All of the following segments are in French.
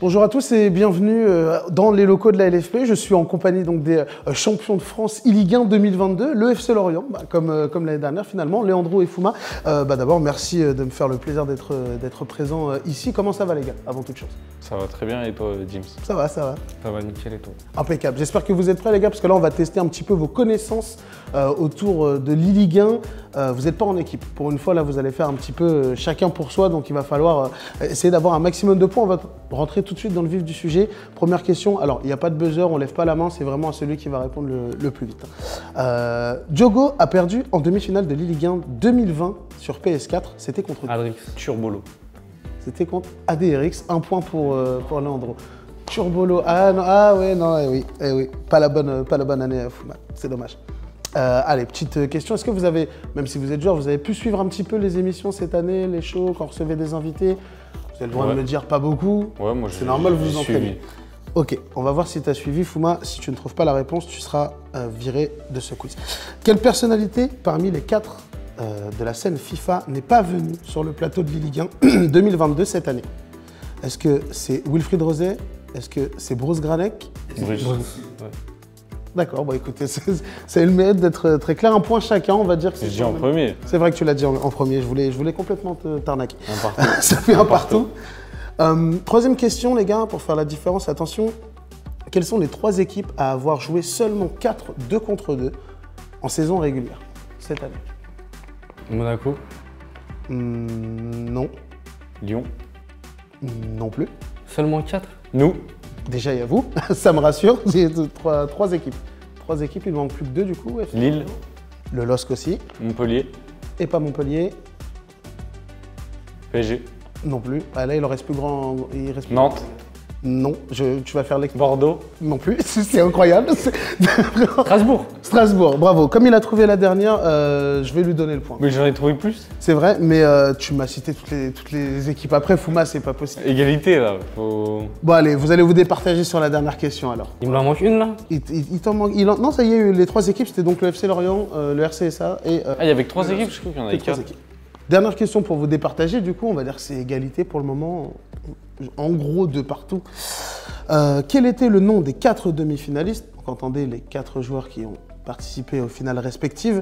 Bonjour à tous et bienvenue dans les locaux de la LFP. Je suis en compagnie donc des champions de France e-Ligue 1 2022, le FC Lorient, comme l'année dernière finalement, Leandro et Fouma. D'abord, merci de me faire le plaisir d'être présent ici. Comment ça va les gars, avant toute chose? Ça va très bien et toi, James? Ça va, ça va. Ça va nickel et toi? Impeccable. J'espère que vous êtes prêts les gars, parce que là on va tester un petit peu vos connaissances autour de l'e-Ligue 1. Vous n'êtes pas en équipe. Pour une fois, là, vous allez faire un petit peu chacun pour soi, donc il va falloir essayer d'avoir un maximum de points. On va rentrer tout de suite dans le vif du sujet. Première question, alors il n'y a pas de buzzer, on ne lève pas la main, c'est vraiment à celui qui va répondre le plus vite. Diogo a perdu en demi-finale de l'e-Ligue 1 2020 sur PS4, c'était contre qui? Adrix Turbolo. C'était contre ADRX, un point pour Leandro. Turbolo, oui. Pas la bonne année, Fouma, c'est dommage. Allez, petite question, est-ce que vous avez, même si vous êtes joueur, vous avez pu suivre un petit peu les émissions cette année, les shows, quand on recevait des invités? Vous avez le droit de me dire pas beaucoup. Ouais, moi c'est normal, vous vous entraînez. Ok, on va voir si tu as suivi, Fouma. Si tu ne trouves pas la réponse, tu seras viré de ce quiz. Quelle personnalité parmi les 4 de la scène FIFA n'est pas venue sur le plateau de l'e-Ligue 1 2022 cette année? Est-ce que c'est Wilfried Rosé? Est-ce que c'est Bruce Granek? Bruce. Ouais. D'accord, bon écoutez, c'est le mérite d'être très clair. Un point chacun, on va dire que c'est. J'ai dit en premier. C'est vrai que tu l'as dit en premier, je voulais complètement t'arnaquer. Un partout. Ça fait un partout. Troisième question, les gars, pour faire la différence, attention. Quelles sont les 3 équipes à avoir joué seulement 4 2 contre 2 en saison régulière cette année? Monaco. Non. Lyon. Non plus. Seulement 4? Nous. Déjà, il y a vous, ça me rassure. J'ai 3 équipes. 3 équipes, il ne manque plus que 2 du coup. Lille. Le LOSC aussi. Montpellier. Et pas Montpellier. PSG. Non plus. Ah, là, il en reste plus grand. Nantes. Non, tu vas faire l'expert. Bordeaux. Non plus, c'est incroyable. Strasbourg. Strasbourg, bravo. Comme il a trouvé la dernière, je vais lui donner le point. Mais j'en ai trouvé plus. C'est vrai, mais tu m'as cité toutes les équipes. Après, Fouma, c'est pas possible. Égalité là. Faut... Bon, allez, vous allez vous départager sur la dernière question alors. Il me en manque une là? Il t'en manque. Non, ça y est, les 3 équipes, c'était donc le FC Lorient, le RCSA et. Ah, il y avait que 3 équipes, je crois qu'il y en avait 4. Dernière question pour vous départager, du coup, on va dire que c'est égalité pour le moment, en gros de partout. Quel était le nom des 4 demi-finalistes, donc entendez les 4 joueurs qui ont participé aux finales respectives,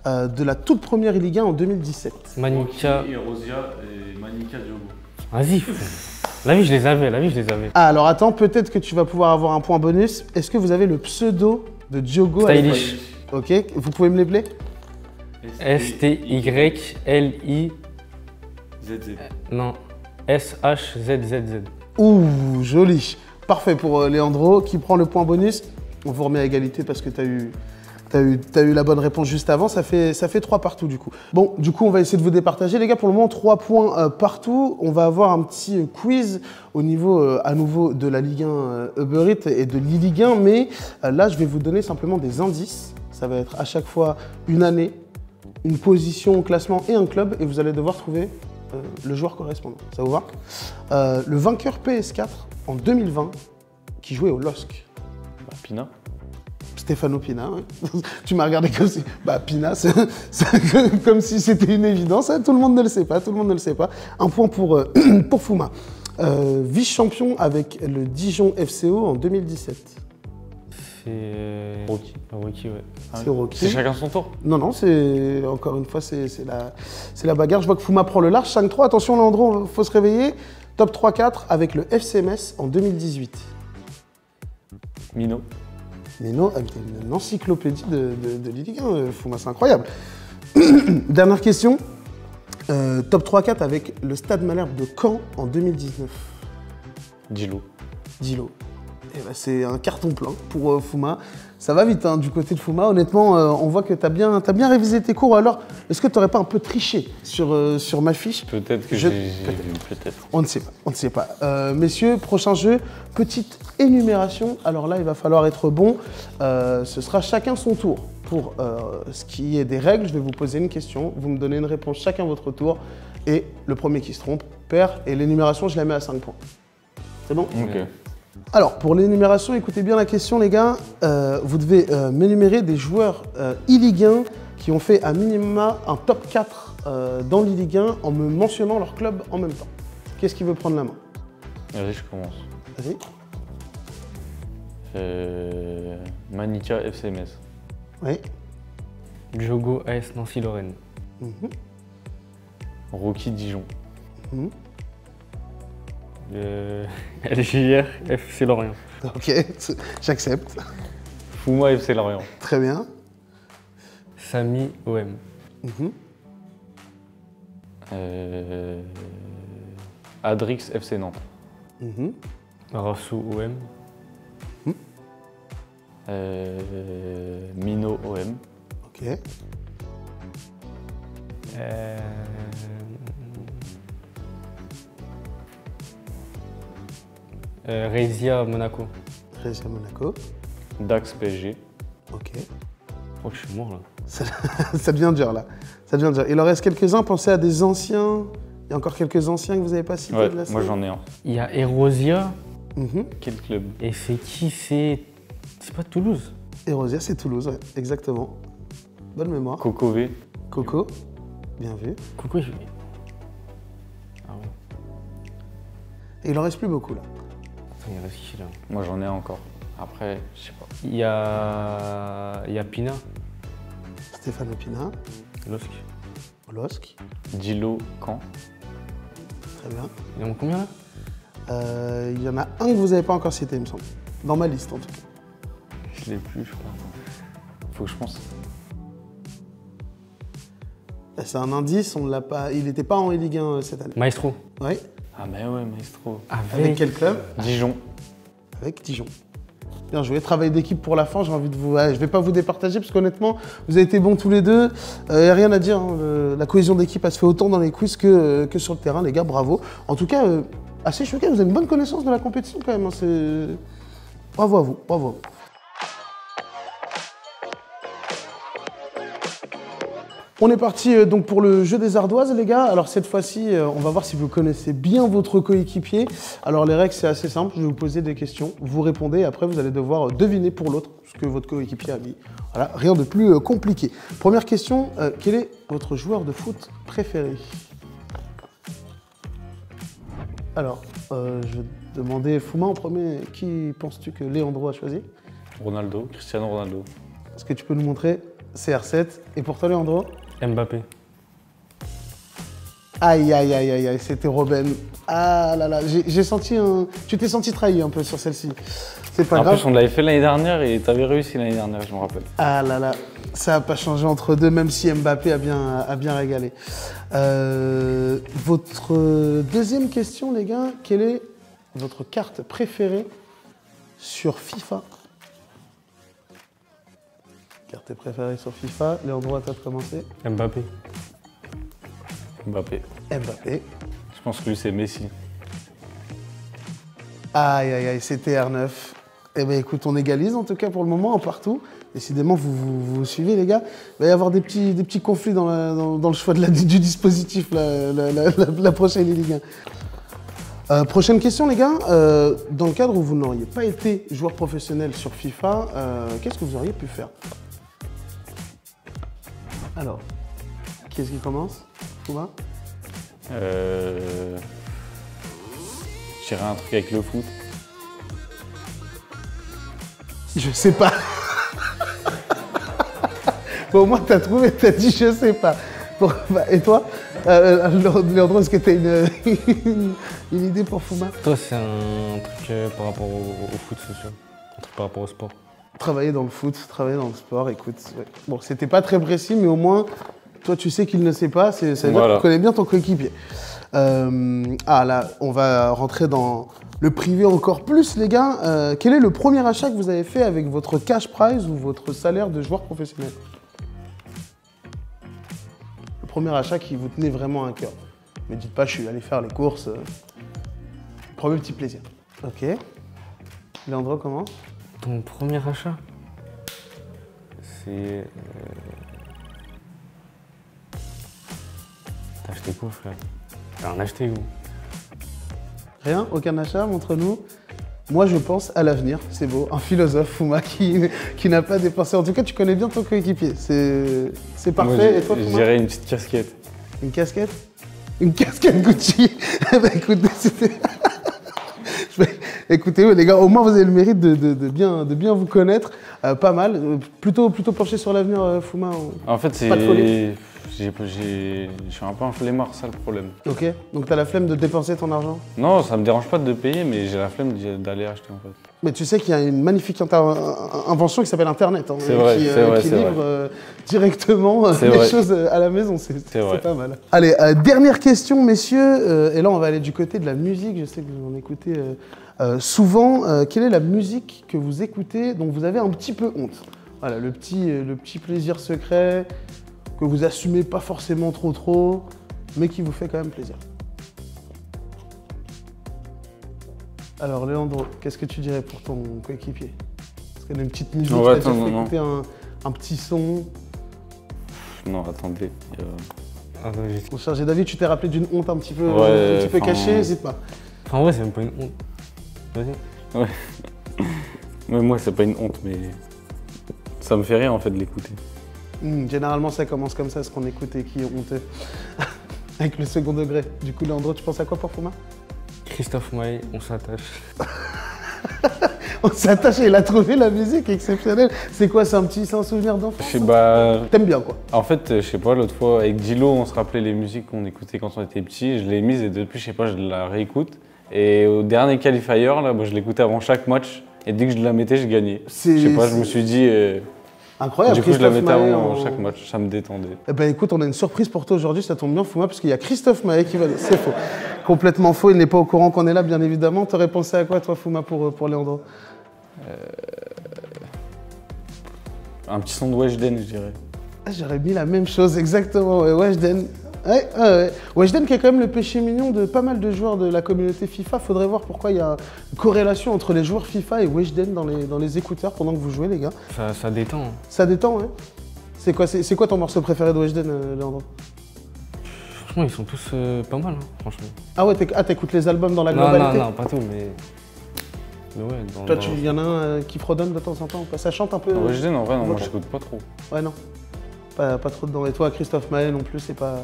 de la toute première Ligue 1 en 2017? Manika et Rosia et Manika Diogo. Vas-y. La vie, je les avais. Ah, alors attends, peut-être que tu vas pouvoir avoir un point bonus. Est-ce que vous avez le pseudo de Diogo? Stylish. Ok, vous pouvez me l'épeler? STYLI. ZZ. Non. SHZZZ. Ouh, joli. Parfait pour Leandro qui prend le point bonus. On vous remet à égalité parce que t'as eu la bonne réponse juste avant. Ça fait 3 partout du coup. Bon, du coup, on va essayer de vous départager. Les gars, pour le moment, 3 points partout. On va avoir un petit quiz au niveau, à nouveau, de la Ligue 1 Uber Eats et de l'e-Ligue 1. Mais là, je vais vous donner simplement des indices. Ça va être à chaque fois une année, une position au classement et un club. Et vous allez devoir trouver le joueur correspondant. Ça vous va? Le vainqueur PS4 en 2020 qui jouait au LOSC. Pina. Stefano Pina, ouais. Tu m'as regardé comme si... Bah Pina, c'est comme si c'était une évidence. Tout le monde ne le sait pas, Un point pour Fouma. Vice-champion avec le Dijon FCO en 2017. C'est Rocky. Rocky, ouais. C'est Rocky. C'est chacun son tour? Non, c'est encore une fois, c'est la bagarre. Je vois que Fouma prend le large. 5-3, attention Leandro, il faut se réveiller. Top 3-4 avec le FC Metz en 2018. Mino. Mino, une encyclopédie de l'e-Ligue 1, Fouma, c'est incroyable. Dernière question. Top 3-4 avec le Stade Malherbe de Caen en 2019. Dilo. Eh ben, c'est un carton plein pour Fouma. Ça va vite hein, du côté de Fouma. Honnêtement, on voit que tu as bien révisé tes cours. Alors, est-ce que tu n'aurais pas un peu triché sur ma fiche? Peut-être que j'ai vu, peut-être. On ne sait pas. Messieurs, prochain jeu, petite énumération. Alors là, il va falloir être bon. Ce sera chacun son tour. Pour ce qui est des règles, je vais vous poser une question. Vous me donnez une réponse chacun votre tour. Et le premier qui se trompe perd. Et l'énumération, je la mets à 5 points. C'est bon? Ok. Alors, pour l'énumération, écoutez bien la question, les gars. Vous devez m'énumérer des joueurs e-Ligue 1 qui ont fait à minima un top 4 dans l'e-Ligue 1 en me mentionnant leur club en même temps. Qu'est-ce qui veut prendre la main? Vas-y, je commence. Vas-y. Manica FCMS. Oui. Diogo AS Nancy-Lorraine. Mhm. Rocky Dijon. Mhm. LJR FC Lorient. Ok, j'accepte. Fouma FC Lorient. Très bien. Samy OM. Mhm. Adrix FC Nantes. Mhm. Rassou OM. Mino OM. Ok. Rezia Monaco. Réussi à Monaco. Dax PSG. Ok. Oh, je suis mort là. Ça devient dur là. Ça devient dur. Il en reste quelques-uns. Pensez à des anciens. Il y a encore quelques anciens que vous n'avez pas cités Ouais, de la moi scène. j'en ai un. Il y a Erosia. Mhm. Quel club? Et c'est qui? C'est pas Toulouse? Erosia, c'est Toulouse, ouais, exactement. Bonne mémoire. Cocové. Coco, bien vu. Coucou, je... Ah ouais. Et il en reste plus beaucoup là. Attends, il reste qui là? Moi j'en ai un encore. Après, je sais pas. Il y a Pina. Stéphane Opina, Losk. Olosk, Dilo Caen. très bien. Il y en a combien là? Il y en a un que vous n'avez pas encore cité, il me semble. Dans ma liste en tout cas. Je l'ai plus, je crois. Faut que je pense. C'est un indice, on l'a pas. Il n'était pas en Ligue 1 cette année. Maestro. Oui. Ah mais ouais, maestro. Avec quel club? Dijon. Avec Dijon. Bien joué, travail d'équipe pour la fin, j'ai envie de vous... Ouais, je vais pas vous départager parce qu'honnêtement, vous avez été bons tous les deux. Y a rien à dire, hein. La cohésion d'équipe, elle se fait autant dans les quiz que sur le terrain, les gars, bravo. En tout cas, assez choqué, vous avez une bonne connaissance de la compétition quand même. Hein. Bravo à vous, bravo à vous. On est parti donc pour le jeu des ardoises, les gars. Alors cette fois-ci, on va voir si vous connaissez bien votre coéquipier. Alors les règles, c'est assez simple. Je vais vous poser des questions. Vous répondez et après, vous allez devoir deviner pour l'autre ce que votre coéquipier a mis. Voilà, rien de plus compliqué. Première question, quel est votre joueur de foot préféré? Alors, je vais demander Fouma en premier. Qui penses-tu que Léandro a choisi? Ronaldo. Cristiano Ronaldo. Est-ce que tu peux nous montrer CR7? Et pour toi, Léandro? Mbappé. Aïe, aïe, aïe, aïe, aïe, c'était Robben. Ah là là, j'ai senti un... Tu t'es senti trahi un peu sur celle-ci. C'est pas En grave. plus, on l'avait fait l'année dernière et t'avais réussi l'année dernière, je me rappelle. Ah là là, ça n'a pas changé entre deux, même si Mbappé a bien régalé. Votre deuxième question, les gars, quelle est votre carte préférée sur FIFA? Carte préférée sur FIFA, Léandro, à toi de commencer. Mbappé. Mbappé. Mbappé. Je pense que lui, c'est Messi. Aïe, aïe, aïe, c'était R9. Eh bien, écoute, on égalise en tout cas pour le moment, en partout. Décidément, vous suivez, les gars. Il va y avoir des petits conflits dans le choix du dispositif la prochaine Ligue 1. Prochaine question, les gars. Dans le cadre où vous n'auriez pas été joueur professionnel sur FIFA, qu'est-ce que vous auriez pu faire? Alors, qui est-ce qui commence? Fouma? Je dirais un truc avec le foot. Je sais pas. Bon, au moins, t'as trouvé, t'as dit je sais pas. Bon, bah, et toi, Léandro, est-ce que t'as une idée pour Fouma? Toi, c'est un truc par rapport au foot, c'est sûr. Un truc par rapport au sport. Travailler dans le foot, travailler dans le sport, écoute. Ouais. Bon, c'était pas très précis, mais au moins, toi, tu sais qu'il ne sait pas. Ça veut dire que tu connais bien ton coéquipier. Ah là, on va rentrer dans le privé encore plus, les gars. Quel est le premier achat que vous avez fait avec votre cash prize ou votre salaire de joueur professionnel? Le premier achat qui vous tenait vraiment à cœur. Ne me dites pas, je suis allé faire les courses. Premier petit plaisir. Ok. Léandro, comment? Ton premier achat? C'est... T'as acheté quoi, frère? T'as rien acheté, où? Rien? Aucun achat? Montre-nous. Moi, je pense à l'avenir. C'est beau. Un philosophe, Fouma, qui n'a pas dépensé. En tout cas, tu connais bien ton coéquipier. C'est parfait. Moi, Et toi, je Fouma? dirais une petite casquette. Une casquette? Une casquette Gucci. Eh ben, écoute, c'était... Écoutez, ouais, les gars, au moins vous avez le mérite de bien vous connaître. Pas mal. Plutôt penché sur l'avenir, Fouma. En fait, c'est. Pas de folie. Je suis un peu un flemmard, ça le problème. Ok. Donc t'as la flemme de dépenser ton argent. Non, ça me dérange pas de payer, mais j'ai la flemme d'aller acheter en fait. Mais tu sais qu'il y a une magnifique invention qui s'appelle Internet, hein, C'est vrai, qui c'est livre directement C'est les vrai. choses à la maison. C'est vrai. pas mal. Allez, dernière question, messieurs. Et là, on va aller du côté de la musique. Je sais que vous en écoutez souvent. Quelle est la musique que vous écoutez dont vous avez un petit peu honte? Voilà, le petit plaisir secret que vous assumez pas forcément trop, mais qui vous fait quand même plaisir. Alors, Léandre, qu'est-ce que tu dirais pour ton coéquipier? Est-ce qu'il y a une petite musique Ouais, qui t'a attends, fait non. écouter un petit son? Non, attendez. Attends, Mon cher David, tu t'es rappelé d'une honte un petit peu, Ouais, enfin, cachée? N'hésite pas. Enfin, en vrai, c'est même pas une honte. Vas-y. Mais moi, c'est pas une honte, mais ça me fait rire en fait de l'écouter. Généralement, ça commence comme ça, ce qu'on écoute et qui est honteux. Avec le second degré. Du coup, Léandre, tu penses à quoi pour Fouma? Christophe Maé, on s'attache. On s'attache et il a trouvé la musique exceptionnelle. C'est quoi? C'est un souvenir d'enfance? Je sais, bah, T'aimes bien, quoi? en fait, je sais pas, l'autre fois, avec Dilo, on se rappelait les musiques qu'on écoutait quand on était petit. Je l'ai mise et depuis, je sais pas, je la réécoute. Et au dernier qualifier, là, bah, je l'écoutais avant chaque match. Et dès que je la mettais, je gagnais. Je sais pas, je me suis dit. Incroyable. Du coup, je la Christophe mettais Maé avant chaque match, ça me détendait. Eh ben écoute, on a une surprise pour toi aujourd'hui, ça tombe bien Fouma, parce qu'il y a Christophe Maé qui va... C'est faux. Complètement faux, il n'est pas au courant qu'on est là, bien évidemment. T'aurais pensé à quoi, toi, Fouma, pour Léandre? Un petit son de Weshden, je dirais. Ah, j'aurais mis la même chose, exactement. Ouais, Weshden. Ouais. Weshden qui est quand même le péché mignon de pas mal de joueurs de la communauté FIFA. Faudrait voir pourquoi il y a une corrélation entre les joueurs FIFA et Weshden dans les écouteurs pendant que vous jouez, les gars. Ça détend. Hein. Ça détend, ouais. C'est quoi ton morceau préféré de Weshden, Léandre? Franchement, ils sont tous pas mal, hein, franchement. Ah ouais, t'écoutes les albums dans la Non, globalité? non, pas tout, mais. Mais ouais, dans. Toi, il y en a un qui fredonne de temps en temps ou pas? Ça chante un peu? Weshden, en vrai, non, moi, Ouais. j'écoute pas trop. Ouais, non. Pas trop dedans. Et toi, Christophe Maé non plus, c'est pas...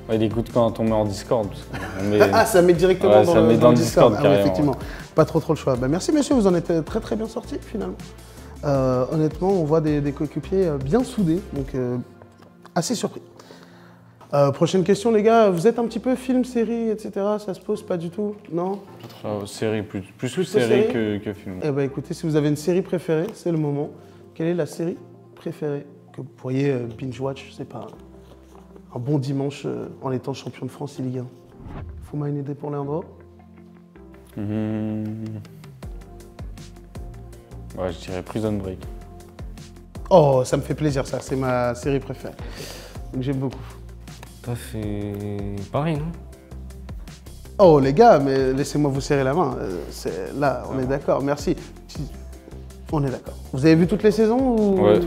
Ouais, il écoute quand on met en Discord. Parce qu'on met- Ah, ça met directement Ouais, dans ça le met dans le Discord. Discord, Ah ouais, carrément, effectivement. Pas trop le choix. Bah, merci, messieurs, vous en êtes très bien sortis, finalement. Honnêtement, on voit des coéquipiers bien soudés, donc assez surpris. Prochaine question, les gars. Vous êtes un petit peu film, série, etc. Ça se pose pas du tout? Non? Série, plus série série que film. Eh ben, écoutez, si vous avez une série préférée, c'est le moment. Quelle est la série préférée que vous pourriez binge-watch, je sais pas, un bon dimanche en étant champion de France et Ligue 1? Fouma, une idée pour Léandre? Ouais, je dirais Prison Break. Oh, ça me fait plaisir, ça. C'est ma série préférée. Donc j'aime beaucoup. Toi, c'est pareil, non? Oh, les gars, mais laissez-moi vous serrer la main. Là, on est d'accord. Merci. On est d'accord. Vous avez vu toutes les saisons ou... Ouais.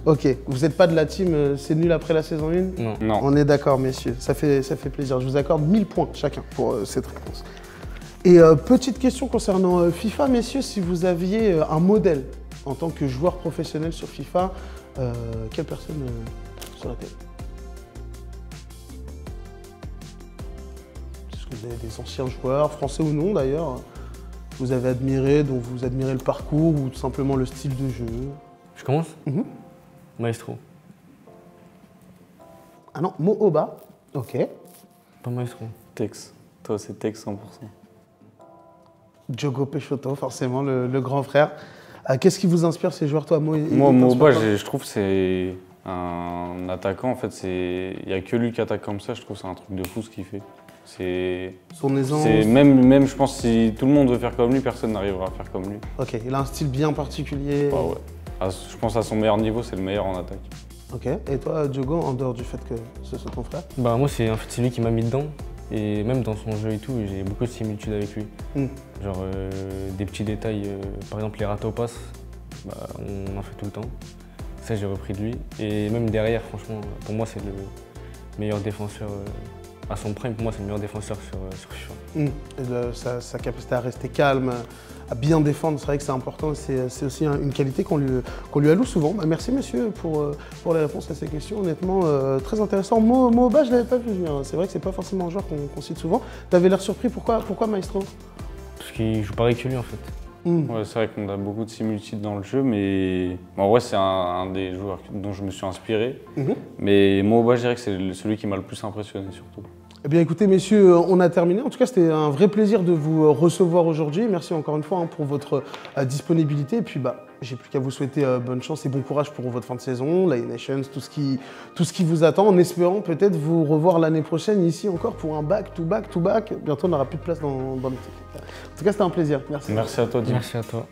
Ok. Vous n'êtes pas de la team c'est nul après la saison 1? Non. Non. On est d'accord, messieurs. Ça fait plaisir. Je vous accorde 1000 points chacun pour cette réponse. Et petite question concernant FIFA, messieurs, si vous aviez un modèle en tant que joueur professionnel sur FIFA, quelle personne serait-elle? Est-ce que vous avez des anciens joueurs, français ou non d'ailleurs, que vous avez admiré, dont vous admirez le parcours ou tout simplement le style de jeu? Je commence? Mhm. Maestro. Ah non, Mo-Oba. Ok. Pas Maestro. Tex. Toi, c'est Tex 100%. Diogo Peixoto, forcément, le grand frère. Qu'est-ce qui vous inspire ces joueurs, toi, Mo? Moi, Moba, je trouve que c'est un attaquant. En fait, il n'y a que lui qui attaque comme ça. Je trouve que c'est un truc de fou ce qu'il fait. Son aisance. Même, je pense, si tout le monde veut faire comme lui, personne n'arrivera à faire comme lui. Ok, il a un style bien particulier. Ah ouais. Je pense à son meilleur niveau, c'est le meilleur en attaque. Ok, et toi, Diogo, en dehors du fait que ce soit ton frère? Bah, moi, c'est lui qui m'a mis dedans. Et même dans son jeu et tout, j'ai beaucoup de similitudes avec lui. Genre des petits détails, par exemple les ratés aux passes, bah, on en fait tout le temps. Ça, j'ai repris de lui. Et même derrière, franchement, pour moi, c'est le meilleur défenseur. À son prime, pour moi, c'est le meilleur défenseur sur FIFA. Et sa capacité à rester calme, à bien défendre, c'est vrai que c'est important. C'est aussi une qualité qu'on lui alloue souvent. Bah, merci, monsieur, pour les réponses à ces questions. Honnêtement, très intéressant. Mo-Oba, je ne l'avais pas vu venir. C'est vrai que c'est pas forcément un joueur qu'on cite souvent. Tu avais l'air surpris. Pourquoi Maestro? Parce qu'il joue pareil que lui en fait. Ouais, c'est vrai qu'on a beaucoup de similitudes dans le jeu, mais en vrai, c'est un des joueurs dont je me suis inspiré. Mais moi, je dirais que c'est celui qui m'a le plus impressionné surtout. Eh bien écoutez messieurs, on a terminé. En tout cas, c'était un vrai plaisir de vous recevoir aujourd'hui. Merci encore une fois pour votre disponibilité. Et puis j'ai plus qu'à vous souhaiter bonne chance et bon courage pour votre fin de saison, la Nations, tout ce qui vous attend, en espérant peut-être vous revoir l'année prochaine ici encore pour un back-to-back-to-back. Bientôt, on n'aura plus de place dans l'équipe. En tout cas, c'était un plaisir. Merci. Merci à toi, Dim. Merci à toi.